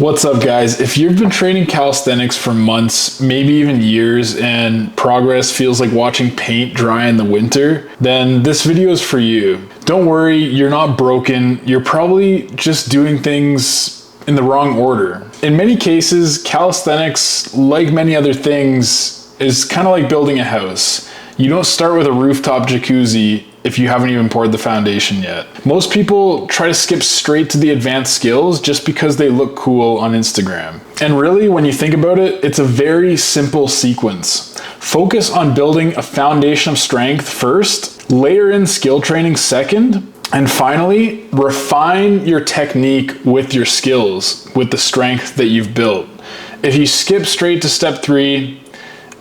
What's up, guys? If you've been training calisthenics for months, maybe even years, and progress feels like watching paint dry in the winter, then this video is for you. Don't worry, you're not broken. You're probably just doing things in the wrong order. In many cases, calisthenics, like many other things, is kind of like building a house. You don't start with a rooftop jacuzzi if you haven't even poured the foundation yet. Most people try to skip straight to the advanced skills just because they look cool on Instagram. And really, when you think about it, it's a very simple sequence. Focus on building a foundation of strength first, layer in skill training second, and finally, refine your technique with your skills, with the strength that you've built. If you skip straight to step 3,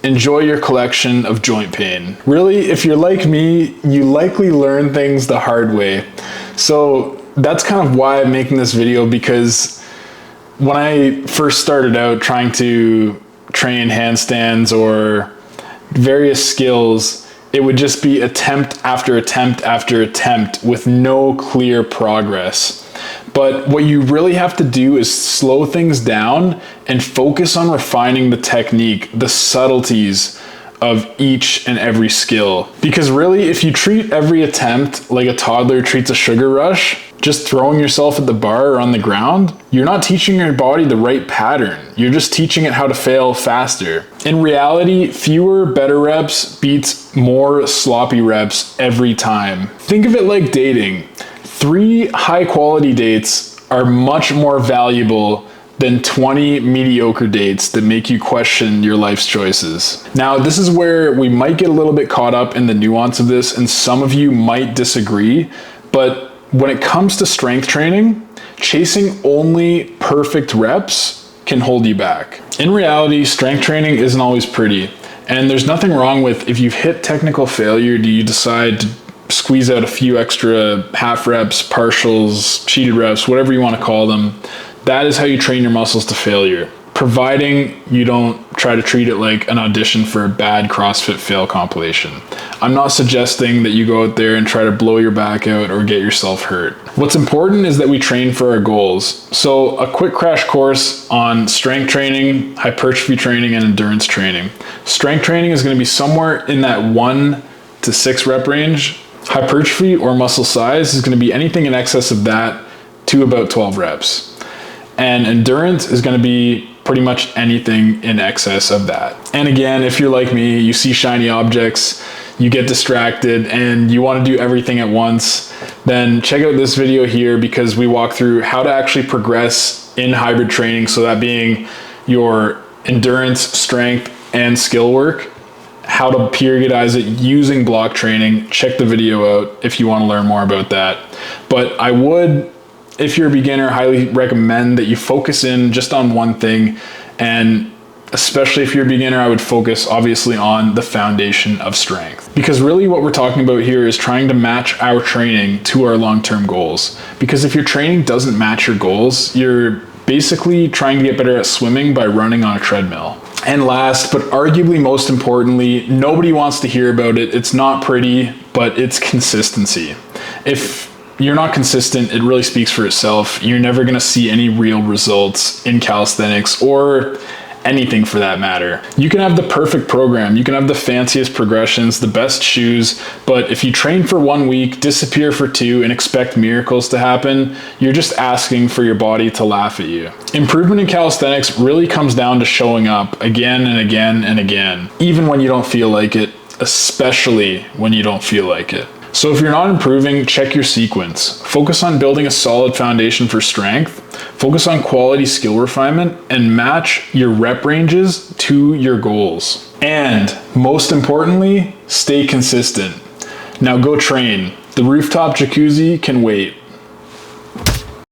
enjoy your collection of joint pain. Really, if you're like me, you likely learn things the hard way. So that's kind of why I'm making this video, because when I first started out trying to train handstands or various skills, it would just be attempt after attempt after attempt with no clear progress. But what you really have to do is slow things down and focus on refining the technique, the subtleties of each and every skill. Because really, if you treat every attempt like a toddler treats a sugar rush, just throwing yourself at the bar or on the ground, you're not teaching your body the right pattern. You're just teaching it how to fail faster. In reality, fewer better reps beats more sloppy reps every time. Think of it like dating. 3 high-quality dates are much more valuable than 20 mediocre dates that make you question your life's choices. Now, this is where we might get a little bit caught up in the nuance of this, and some of you might disagree, but when it comes to strength training, chasing only perfect reps can hold you back. In reality, strength training isn't always pretty, and there's nothing wrong with if you've hit technical failure, do you decide to squeeze out a few extra half reps, partials, cheated reps, whatever you want to call them. That is how you train your muscles to failure, providing you don't try to treat it like an audition for a bad CrossFit fail compilation. I'm not suggesting that you go out there and try to blow your back out or get yourself hurt. What's important is that we train for our goals. So a quick crash course on strength training, hypertrophy training, and endurance training. Strength training is going to be somewhere in that 1 to 6 rep range. Hypertrophy or muscle size is going to be anything in excess of that to about 12 reps. And endurance is going to be pretty much anything in excess of that. And again, if you're like me, you see shiny objects, you get distracted, and you want to do everything at once, then check out this video here, because we walk through how to actually progress in hybrid training, so that being your endurance, strength, and skill work, how to periodize it using block training. Check the video out if you want to learn more about that. But I would, if you're a beginner, highly recommend that you focus in just on one thing. And especially if you're a beginner, I would focus obviously on the foundation of strength. Because really what we're talking about here is trying to match our training to our long-term goals. Because if your training doesn't match your goals, you're basically trying to get better at swimming by running on a treadmill. And last, but arguably most importantly, nobody wants to hear about it. It's not pretty, but it's consistency. If you're not consistent, it really speaks for itself. You're never going to see any real results in calisthenics or anything for that matter. You can have the perfect program, you can have the fanciest progressions, the best shoes, but if you train for 1 week, disappear for 2, and expect miracles to happen, you're just asking for your body to laugh at you. Improvement in calisthenics really comes down to showing up again and again and again, even when you don't feel like it, especially when you don't feel like it. So if you're not improving, check your sequence. Focus on building a solid foundation for strength, focus on quality skill refinement, and match your rep ranges to your goals. And most importantly, stay consistent. Now go train. The rooftop jacuzzi can wait.